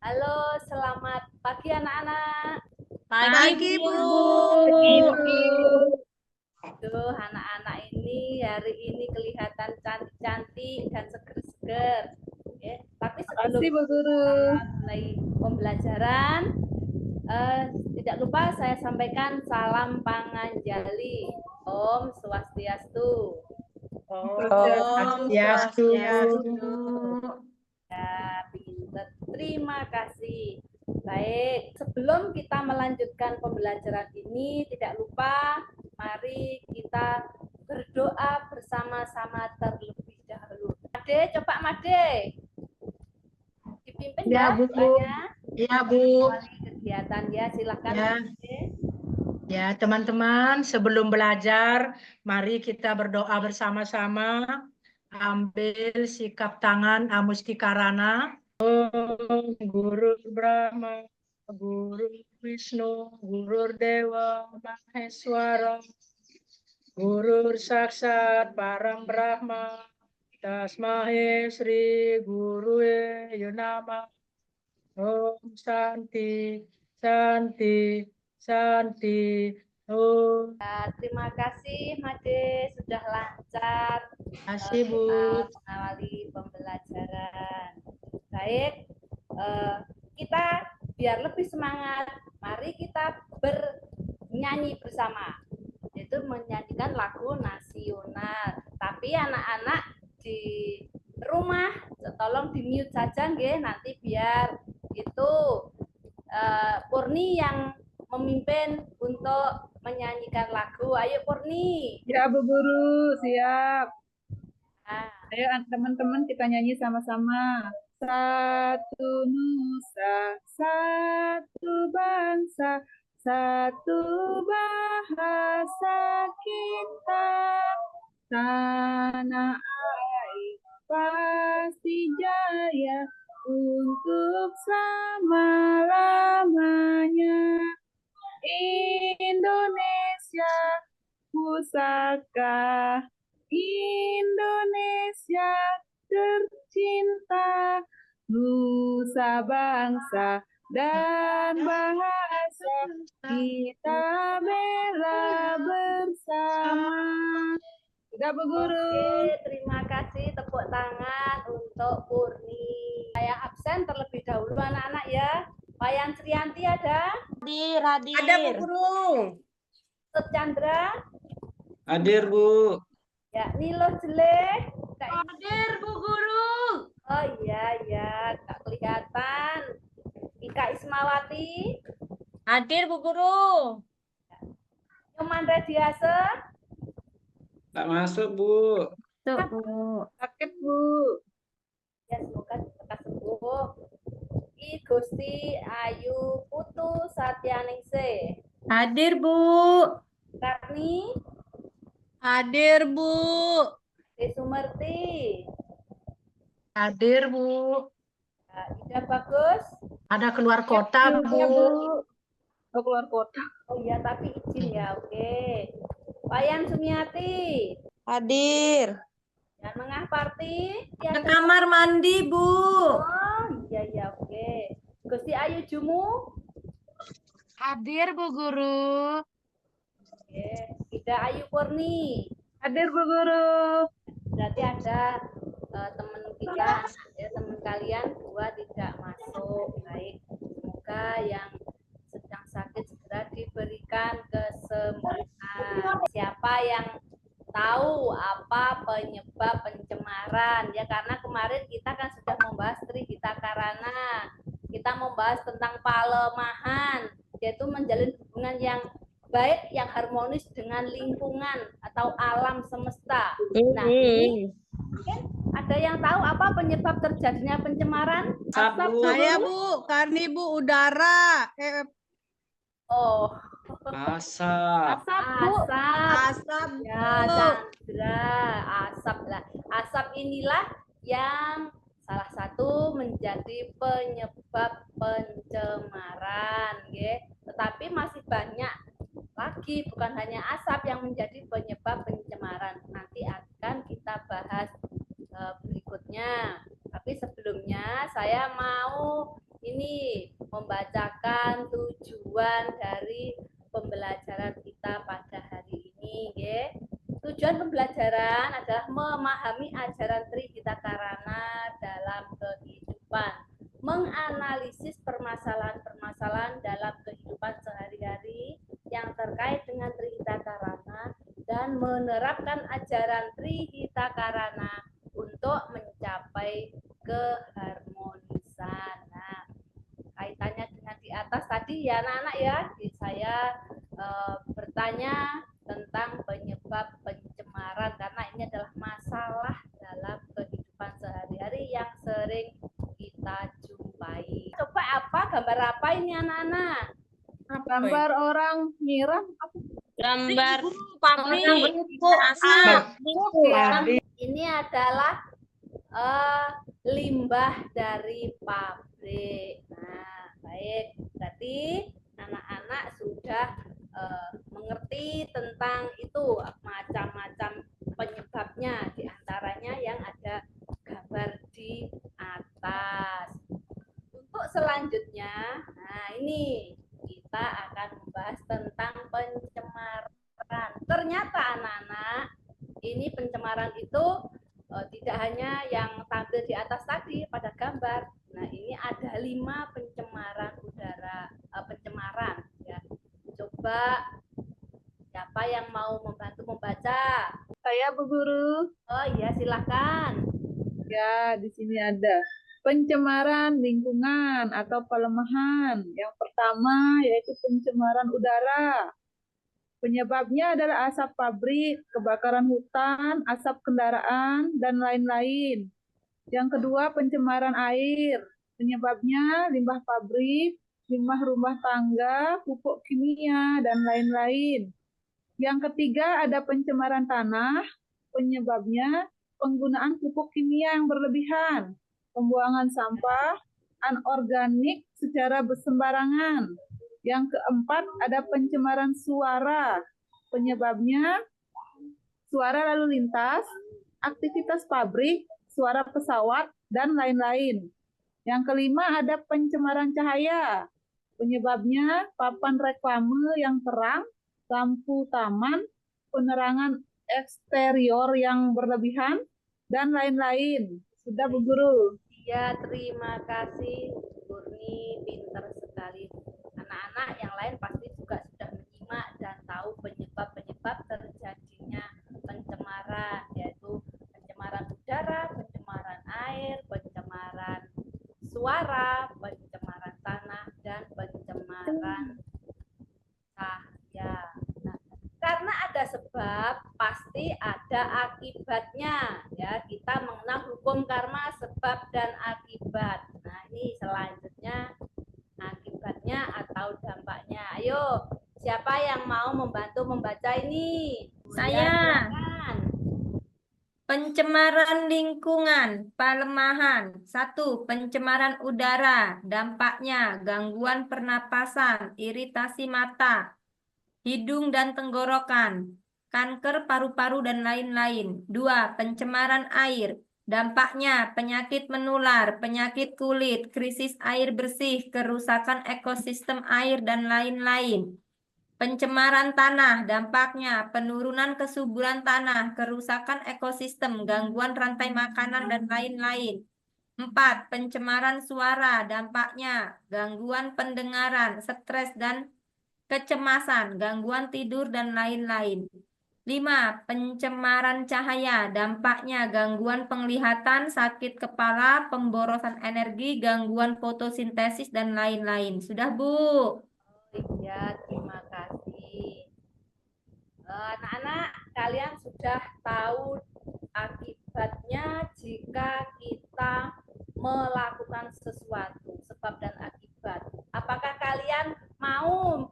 Halo, selamat pagi anak-anak. Pagi, Bu. Tuh, anak-anak ini hari ini kelihatan cantik-cantik dan seger-seger. Ya, tapi sebelum Makasih, Bu Guru. mulai pembelajaran, eh, tidak lupa saya sampaikan salam Panganjali. Om Swastiastu. Om Swastiastu. Ya, pinter. Terima kasih. Baik, sebelum kita melanjutkan pembelajaran ini, tidak lupa mari kita berdoa bersama-sama terlebih dahulu. Made, coba Made, dipimpin Ya, ya Bu. doanya. Ya, Bu. Awali kegiatan ya, silakan Ya, Made. ya, teman-teman, sebelum belajar, mari kita berdoa bersama-sama. Ambil sikap tangan Amustikarana. Om Guru Brahma, Guru Wisnu, Guru Dewa Maheswara, Guru Saksat Parang Brahma, Tasmahe Sri Guru Yunama. Om Santi, Santi, Santi. Om. Ya, terima kasih Made sudah lancar Kasih, Bu. mengawali pembelajaran. Baik, kita biar lebih semangat, mari kita bernyanyi bersama, yaitu menyanyikan lagu nasional. Tapi anak-anak di rumah tolong di mute saja nggih, nanti biar itu Purni yang memimpin untuk menyanyikan lagu. Ayo Purni. Ya, Bu Guru, siap. Nah, Ayo teman-teman kita nyanyi sama-sama. Satu nusa, satu bangsa, satu bahasa kita. Tanah air pasti jaya untuk selama-lamanya. Indonesia pusaka, Indonesia tercinta, nusa bangsa dan bahasa kita bela bersama. Sudah, Bu Guru. oke, terima kasih, tepuk tangan untuk Purni. Saya absen terlebih dahulu anak-anak ya. Wayan Trianti ada? Ada, Bu Guru. Tut Chandra? Hadir, Bu. Ya, Nilo Jelek? Hadir, Bu Guru. Oh iya, ya, tak kelihatan. Ika Ismawati? Hadir, Bu Guru. Yomandra Diase? Tak masuk, Bu. Sakit, Bu. Ya, semoga lekas sembuh. I Gusti Ayu Putu Satyaningsih. Hadir, Bu. Karni? Hadir, Bu. Sumerti? Hadir, Bu. Ida Bagus? Ada keluar kota, Bu. Ya, Bu. Oh, keluar kota. Oh iya, tapi izin ya, oke. Wayan Sumiati? Hadir. Yang Mengah Parti? Ke kamar mandi, Bu. Oh iya, oke. Gusti Ayu Jumu? Hadir, Bu Guru. Oke. Ida Ayu Purni? Hadir, Bu Guru. Berarti ada teman kita, ya teman kalian dua tidak masuk. Baik, semoga yang sedang sakit segera diberikan kesembuhan. Siapa yang tahu apa penyebab pencemaran? Ya, karena kemarin kita kan sudah membahas Trihita Karana. Kita membahas tentang palemahan, yaitu menjalin hubungan yang baik, yang harmonis dengan lingkungan atau alam semesta. Nah, ini mungkin ada yang tahu apa penyebab terjadinya pencemaran? Asap, Bu. Saya, Bu. Karni, Bu, udara. Oh, Asap. Asap, Bu. Asap, Ya, Bu. Chandra, asap lah. Asap inilah yang salah satu menjadi penyebab pencemaran, ya. Tetapi masih banyak lagi, bukan hanya asap yang menjadi penyebab pencemaran. Nanti akan kita bahas berikutnya. Tapi sebelumnya saya mau ini membacakan tujuan dari pembelajaran kita pada hari ini, nggih. Tujuan pembelajaran adalah memahami ajaran Trihita Karana dalam kehidupan, menganalisis permasalahan-permasalahan dalam kehidupan sehari-hari yang terkait dengan Trihita Karana, dan menerapkan ajaran Trihita Karana untuk mencapai keharmonisan. Nah, kaitannya dengan di atas tadi ya anak-anak ya, saya bertanya tentang penyebab pencemaran karena ini adalah masalah dalam kehidupan sehari-hari yang sering kita jumpai. Coba apa, gambar apa ini anak-anak? Gambar orang nyiram. Gambar pabrik. Ini adalah limbah dari pabrik. Nah, baik. Berarti anak-anak sudah mengerti tentang itu macam-macam penyebabnya, diantaranya yang ada gambar di atas. Untuk selanjutnya, nah ini kita akan membahas tentang pencemaran. Ternyata anak-anak, ini pencemaran itu tidak hanya yang tampil di atas tadi pada gambar. Nah, ini ada 5 pencemaran udara, pencemaran ya. Coba siapa yang mau membantu membaca? Saya Bu Guru. Oh iya, silakan. Ya, di sini ada pencemaran lingkungan atau pelemahan. Yang pertama yaitu pencemaran udara. Penyebabnya adalah asap pabrik, kebakaran hutan, asap kendaraan, dan lain-lain. Yang kedua, pencemaran air. Penyebabnya limbah pabrik, limbah rumah tangga, pupuk kimia, dan lain-lain. Yang ketiga, ada pencemaran tanah. Penyebabnya penggunaan pupuk kimia yang berlebihan, pembuangan sampah anorganik secara bersembarangan. Yang keempat, ada pencemaran suara. Penyebabnya suara lalu lintas, aktivitas pabrik, suara pesawat, dan lain-lain. Yang kelima, ada pencemaran cahaya. Penyebabnya papan reklame yang terang, lampu taman, penerangan eksterior yang berlebihan, dan lain-lain. Sudah, Bu Guru? Ya, terima kasih Murni, pinter sekali. Anak-anak yang lain pasti juga sudah menyimak dan tahu penyebab-penyebab terjadinya pencemaran, yaitu pencemaran udara, pencemaran air, pencemaran suara, pencemaran tanah, dan pencemaran cahaya. Nah, karena ada sebab, pasti ada akibatnya. Ya, kita mengenal hukum karma, sebab dan akibat. Nah, ini selanjutnya akibatnya atau dampaknya. Ayo, siapa yang mau membantu membaca ini? Saya. Silakan. Pencemaran lingkungan, pelemahan. 1. Pencemaran udara, dampaknya gangguan pernapasan, iritasi mata, hidung dan tenggorokan, kanker paru-paru dan lain-lain. 2. Pencemaran air, dampaknya penyakit menular, penyakit kulit, krisis air bersih, kerusakan ekosistem air dan lain-lain. Pencemaran tanah, dampaknya penurunan kesuburan tanah, kerusakan ekosistem, gangguan rantai makanan, dan lain-lain. 4. Pencemaran suara, dampaknya gangguan pendengaran, stres dan kecemasan, gangguan tidur, dan lain-lain. 5. Pencemaran cahaya, dampaknya gangguan penglihatan, sakit kepala, pemborosan energi, gangguan fotosintesis, dan lain-lain. Sudah, Bu? Iya, terima kasih. Anak-anak, kalian sudah tahu akibatnya jika kita melakukan sesuatu, sebab dan akibat. Apakah kalian mau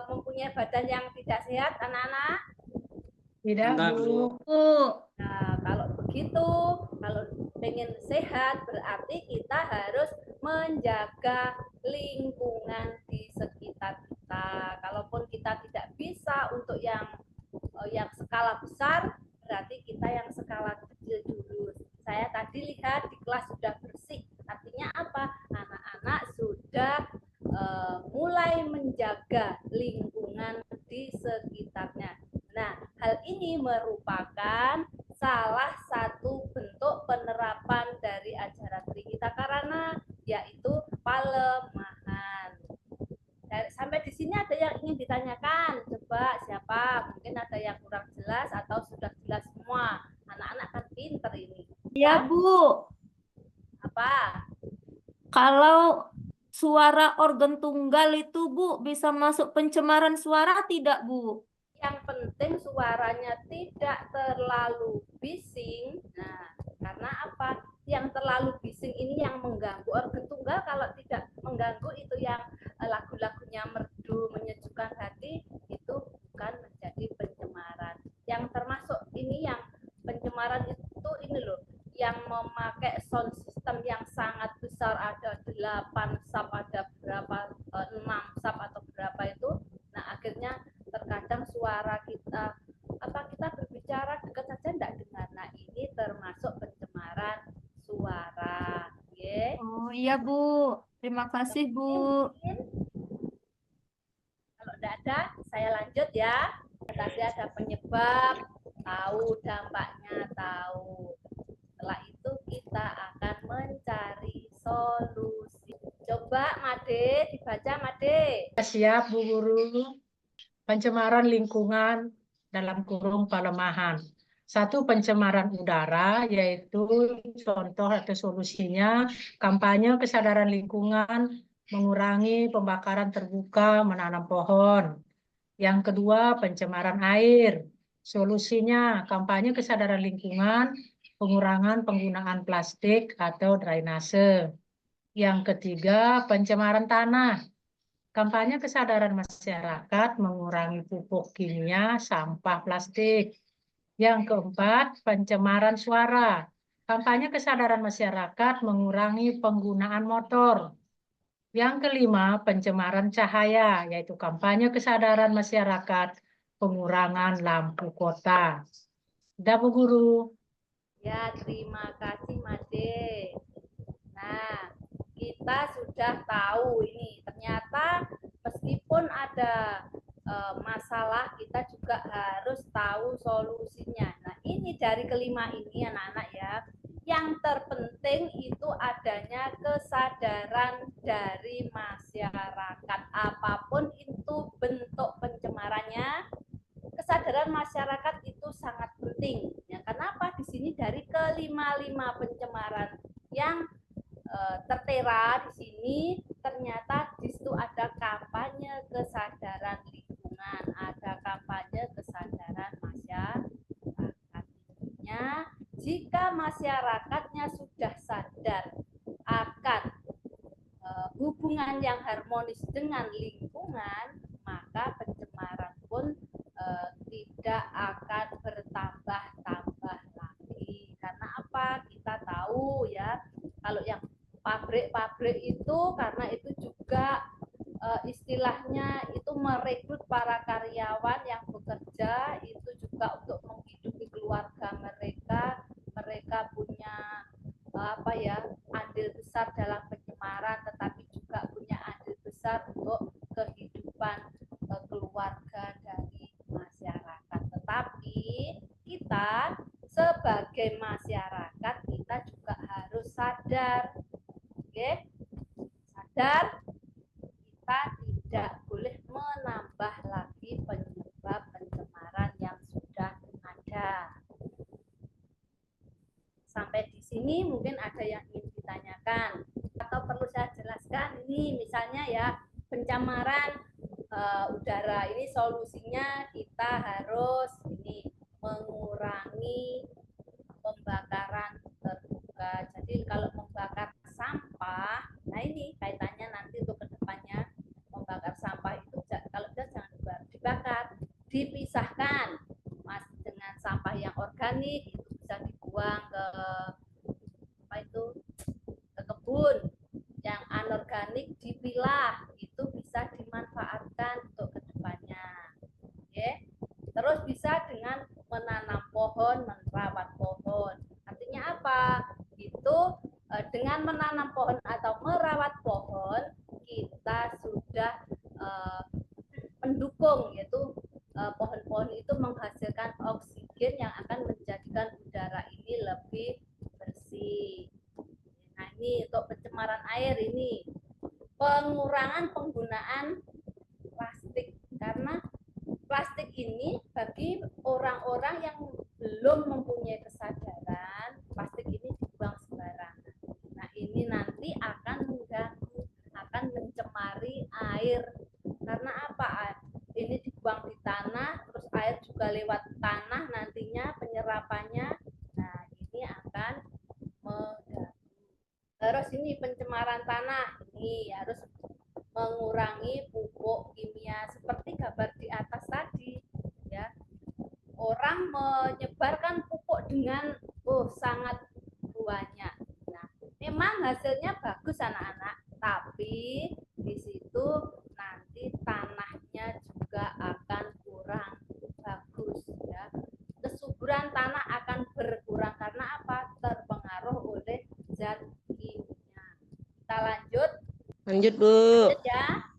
mempunyai badan yang tidak sehat, anak-anak? Tidak, Enggak, Bu. Nah, kalau begitu, kalau pengen sehat, berarti kita harus menjaga lingkungan di sekitar kita. Kalaupun kita tidak bisa untuk yang skala besar, berarti kita yang skala kecil dulu. Saya tadi lihat di kelas sudah bersih. Artinya apa? Anak-anak sudah mulai menjaga lingkungan di sekitarnya. Nah, hal ini merupakan salah satu bentuk penerapan dari ajaran Trihita Karana, yaitu palemahan. Sampai di sini ada yang ingin ditanyakan? Coba siapa? Mungkin ada yang kurang jelas atau sudah jelas semua. Anak-anak kan pinter ini. Ya, Bu. Apa? Kalau suara organ tunggal itu, Bu, bisa masuk pencemaran suara tidak, Bu? Yang penting suaranya tidak terlalu bising. Nah, karena apa? Yang terlalu bising ini yang mengganggu. Organ tunggal kalau tidak mengganggu itu yang lagu-lagunya merdu, menyejukkan hati, itu bukan menjadi pencemaran. Yang termasuk ini yang pencemaran itu ini loh, yang memakai sound system yang sangat besar, ada 8 sub, ada berapa, 6 sub atau berapa itu. Nah, akhirnya terkadang suara kita kita berbicara dekat saja tidak dengar. Nah, ini termasuk pencemaran suara. Okay. Oh iya, Bu. Terima kasih, Bu. Kalau tidak ada, saya lanjut ya. Tadi ada penyebab, tahu dampaknya, tahu. Setelah itu kita akan mencari solusi. Coba Made, dibaca Made. Siap, Bu Guru. Pencemaran lingkungan dalam kurung pelemahan. 1. Pencemaran udara, yaitu contoh atau solusinya kampanye kesadaran lingkungan, mengurangi pembakaran terbuka, menanam pohon. Yang kedua, pencemaran air. Solusinya kampanye kesadaran lingkungan, pengurangan penggunaan plastik atau drainase. Yang ketiga, pencemaran tanah. Kampanye kesadaran masyarakat mengurangi pupuk kimia, sampah plastik. Yang keempat, pencemaran suara. Kampanye kesadaran masyarakat mengurangi penggunaan motor. Yang kelima, pencemaran cahaya, yaitu kampanye kesadaran masyarakat pengurangan lampu kota. Sudah, Bu Guru. Ya, terima kasih Made. Nah, kita sudah tahu ini. Ternyata meskipun ada masalah, kita juga harus tahu solusinya. Nah, ini dari kelima ini anak-anak ya. Yang terpenting itu adanya kesadaran dari masyarakat. Apapun itu bentuk pencemarannya, kesadaran masyarakat itu sangat penting. Ya, kenapa? Di sini dari kelima-lima pencemaran yang tertera di sini, ternyata di situ ada kampanye kesadaran lingkungan, ada kampanye kesadaran masyarakat. Jika masyarakatnya sudah sadar akan hubungan yang harmonis dengan lingkungan, maka pencemaran pun tidak akan bertambah-tambah lagi. Karena apa? Kita tahu ya, kalau yang pabrik-pabrik itu, karena itu juga istilahnya itu merekrut para karyawan yang bekerja itu juga untuk menghidupi keluarga mereka. Mereka punya andil besar dalam pencemaran, tetapi juga punya andil besar untuk kehidupan keluarga dari masyarakat. Tetapi kita sebagai masyarakat, kita juga harus sadar, oke? Sadar kita tidak boleh menambah lagi penyebab pencemaran yang sudah ada. Sampai di sini mungkin ada yang ingin ditanyakan atau perlu saya jelaskan. Ini misalnya ya, pencemaran udara ini solusinya kita harus ini mengurangi pembakaran terbuka. Jadi kalau membakar sampah, nah ini kaitannya nanti untuk kedepannya, membakar sampah itu kalau bisa jangan dibakar, dipisahkan mas dengan sampah yang organik itu bisa dibuang ke ke kebun, yang anorganik dipilah, itu bisa dimanfaatkan untuk kedepannya. Oke. Terus bisa dengan menanam pohon, merawat pohon. Artinya apa? Itu dengan menanam pohon atau merawat pohon, kita sudah pengurangan penggunaan plastik, karena plastik ini bagi orang-orang yang belum mempunyai kesadaran, plastik ini dibuang sembarangan. Nah, ini nanti akan mengganggu, akan mencemari air. Karena apa? Ini dibuang di tanah, terus air juga lewat tanah nantinya penyerapannya. Nah, ini akan mengganggu. Terus ini pencemaran tanah, ini harus mengurangi pupuk kimia seperti gambar di atas tadi, ya. Orang menyebarkan pupuk dengan sangat banyak. Nah, memang hasilnya bagus anak-anak, tapi di situ nanti tanahnya juga akan kurang bagus, ya. Kesuburan tanah akan berkurang karena apa? Terpengaruh oleh zat kimia. Kita lanjut. Lanjut, Bu. Lanjut ya.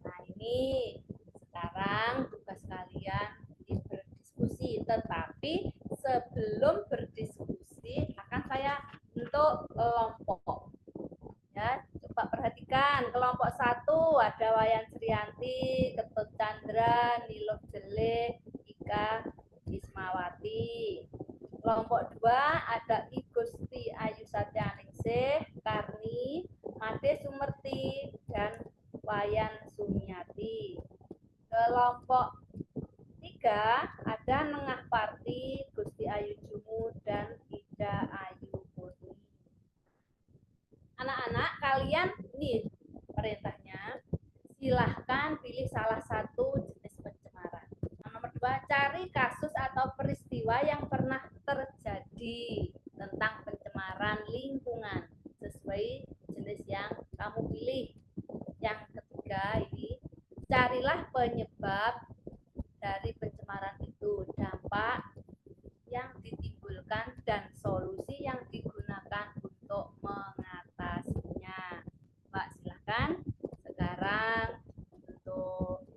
Nah, ini sekarang tugas kalian berdiskusi, tetapi sebelum berdiskusi akan saya bentuk kelompok. Ya, coba perhatikan kelompok 1 ada Wayan Srianti, Ketut Chandra, Nilo Jeleh, Ika Ismawati. Kelompok 2 ada I Gusti Ayu Satyaningsih, Karni, Made Sumerti, dan Wayan Sumiati. Kelompok 3 ada Nengah Parti, Gusti Ayu Jumu, dan Ida Ayu Putri. Anak-anak, kalian ini perintahnya, silahkan pilih salah satu jenis pencemaran. Nomor 2, cari kasus atau peristiwa yang pernah terjadi tentang pencemaran lingkungan sesuai jenis yang kamu pilih. Yang ketiga ini, carilah penyebab dari pencemaran itu, dampak yang ditimbulkan, dan solusi yang digunakan untuk mengatasinya. Mbak, silakan sekarang untuk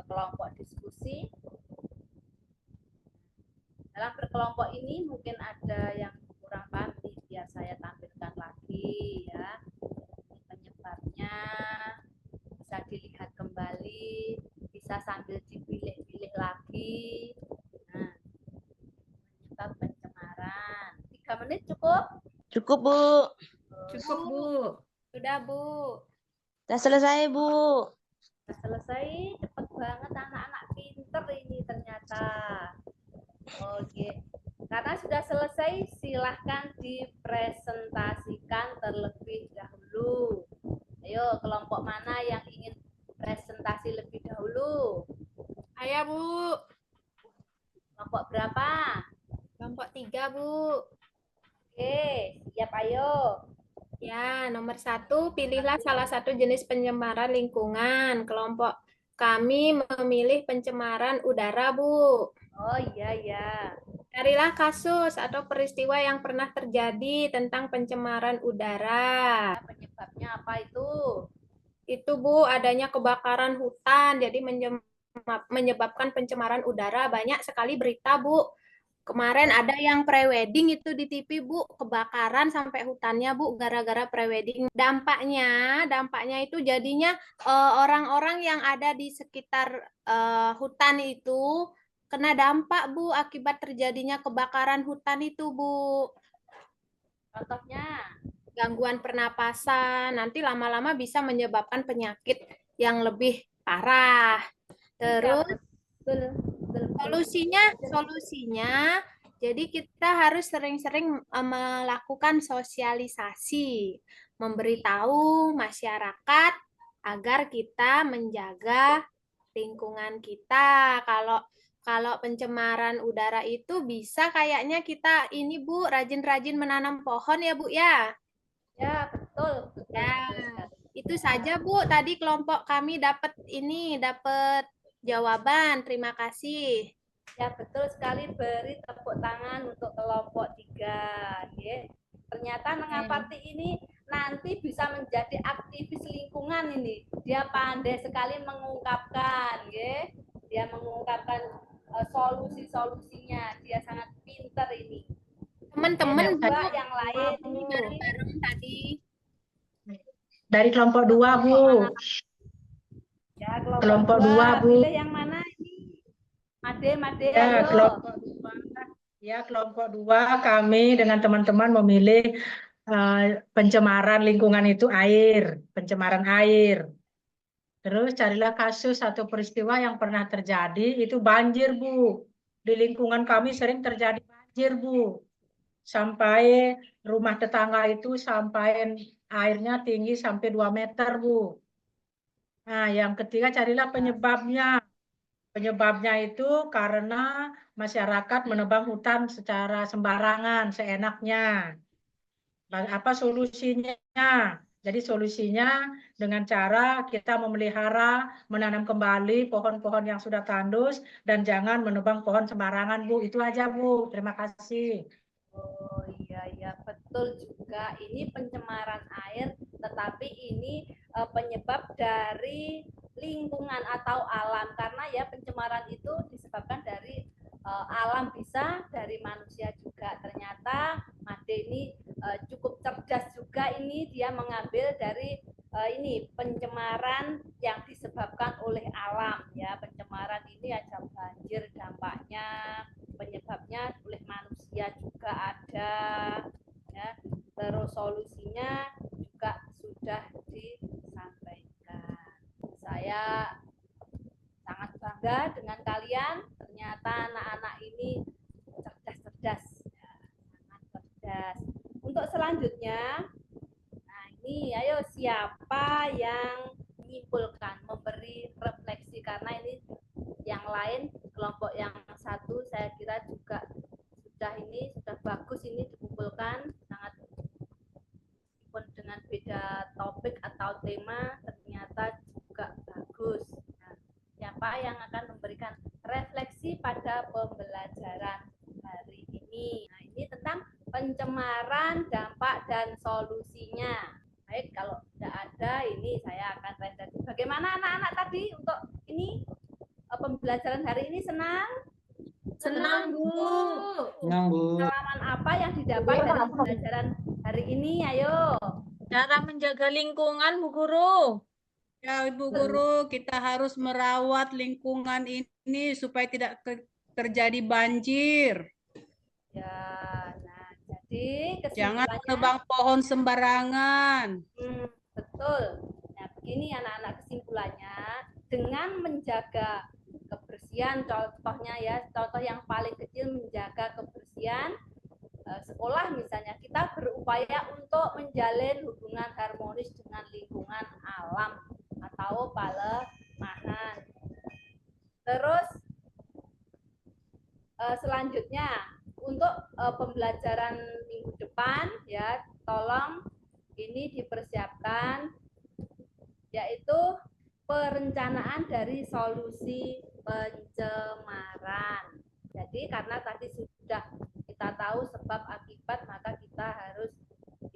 kelompok diskusi. Dalam berkelompok ini mungkin ada yang kurang paham, biar saya tampilkan lagi ya. Ini penyebabnya bisa dilihat kembali, bisa sambil dipilih-pilih lagi. Nah, penyebab pencemaran. 3 menit cukup? Cukup, Bu. Cukup, Bu. Sudah, Bu. Sudah selesai, Bu. Sudah selesai, cepet banget, anak-anak pinter ini ternyata. Oke, karena sudah selesai, silahkan dipresentasikan terlebih dahulu. Ayo, kelompok mana yang ingin presentasi lebih dahulu? Ayo, Bu. Kelompok berapa? Kelompok 3, Bu. Oke, siap, ayo. Ya, nomor 1, pilihlah salah satu jenis pencemaran lingkungan. Kelompok kami memilih pencemaran udara, Bu. Oh iya, ya. Carilah kasus atau peristiwa yang pernah terjadi tentang pencemaran udara. Penyebabnya apa itu? Itu, Bu, adanya kebakaran hutan, jadi menyebabkan pencemaran udara. Banyak sekali berita, Bu. Kemarin ada yang prewedding itu di TV, Bu, kebakaran sampai hutannya, Bu, gara-gara prewedding. Dampaknya itu jadinya orang-orang yang ada di sekitar hutan itu kena dampak, Bu, akibat terjadinya kebakaran hutan itu, Bu. Contohnya? Gangguan pernapasan, nanti lama-lama bisa menyebabkan penyakit yang lebih parah. Terus solusinya jadi kita harus sering-sering melakukan sosialisasi, memberitahu masyarakat agar kita menjaga lingkungan kita. Kalau pencemaran udara itu bisa kayaknya kita ini, Bu, rajin-rajin menanam pohon ya, Bu, ya. Ya, betul. Ya, itu saja, Bu. Tadi kelompok kami dapat jawaban. Terima kasih. Ya, betul sekali. Beri tepuk tangan untuk kelompok 3. Ya. Ternyata Nengah Parti ini nanti bisa menjadi aktivis lingkungan ini. Dia pandai sekali mengungkapkan, ya. Dia mengungkapkan solusi-solusinya. Dia sangat pintar ini. Teman-teman juga yang lain bareng tadi. Dari kelompok 2, Bu. Ya, Kelompok 2, Bu. Pilih yang mana ini? Made, Ya, ayo. kelompok 2. Ya, kelompok 2 kami dengan teman-teman memilih pencemaran lingkungan itu air, pencemaran air. Terus carilah kasus atau peristiwa yang pernah terjadi, itu banjir, Bu. Di lingkungan kami sering terjadi banjir, Bu. Sampai rumah tetangga itu sampai airnya tinggi sampai 2 meter, Bu. Nah, yang ketiga carilah penyebabnya. Penyebabnya itu karena masyarakat menebang hutan secara sembarangan, seenaknya. Apa solusinya? Jadi solusinya dengan cara kita memelihara, menanam kembali pohon-pohon yang sudah tandus dan jangan menebang pohon sembarangan, Bu. Itu aja, Bu. Terima kasih. Oh iya betul juga. Ini pencemaran air, tetapi ini penyebab dari lingkungan atau alam, karena ya pencemaran itu disebabkan dari alam, bisa dari manusia juga. Ternyata Made ini cukup cerdas juga, ini dia mengambil dari ini pencemaran yang disebabkan oleh alam ya. Pencemaran ini ada banjir dampaknya, penyebabnya oleh manusia juga ada ya. Terus solusinya juga sudah disampaikan. Saya sangat bangga dengan kalian. Ternyata anak-anak ini cerdas-cerdas ya, sangat cerdas. Untuk selanjutnya, nah ini ayo siapa yang menyimpulkan, memberi refleksi, karena ini yang lain, kelompok yang satu saya kira juga sudah bagus ini dikumpulkan, sangat pun dengan beda topik atau tema ternyata juga bagus. Nah, siapa yang akan memberikan refleksi pada pembelajaran hari ini? Nah, ini tentang pencemaran, dampak dan solusinya. Baik, kalau tidak ada ini saya akan refleksi. Bagaimana anak-anak tadi untuk ini pembelajaran hari ini? Senang? Senang, Bu. Senang, Bu. Pengalaman apa yang didapat dari pembelajaran hari ini? Ayo. Cara menjaga lingkungan, Bu Guru. Ya, Ibu Guru, kita harus merawat lingkungan ini supaya tidak terjadi banjir. Ya, nah jadi Jangan kesimpulannya, tebang pohon sembarangan. betul. Nah, begini anak-anak, kesimpulannya, dengan menjaga kebersihan, contohnya ya, contoh yang paling kecil menjaga kebersihan sekolah misalnya, kita berupaya untuk menjalin hubungan harmonis dengan lingkungan alam atau palemahan. Terus selanjutnya untuk pembelajaran minggu depan ya, tolong ini dipersiapkan, yaitu perencanaan dari solusi pencemaran. Jadi karena tadi sudah kita tahu sebab akibat, maka kita harus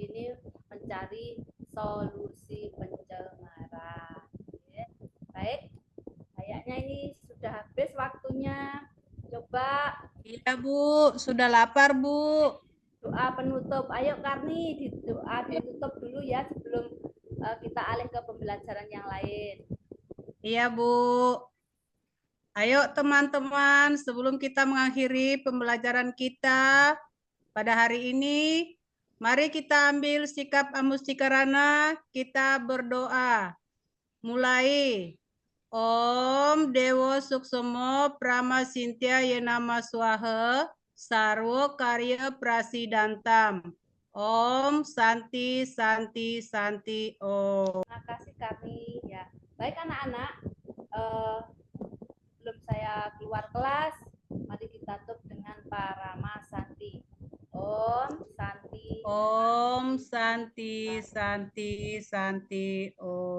ini mencari solusi pencemaran. Oke. Baik, kayaknya ini sudah habis waktunya. Coba. Iya, Bu, sudah lapar, Bu. Doa penutup. Ayo Karni, doa ditutup dulu ya sebelum kita alih ke pembelajaran yang lain. Iya, Bu. Ayo teman-teman, sebelum kita mengakhiri pembelajaran kita pada hari ini, mari kita ambil sikap amustikarana, kita berdoa. Mulai. Om Dewo Suksomo Prama Sintya Yenama Swaha Sarwo Karya Prasidantam. Om Santi Santi Santi Om. Terima kasih Karni ya. Baik anak-anak, sebelum saya keluar kelas, mari kita tutup dengan Parama Santi. Om Santi. Om Santi Santi Santi Om.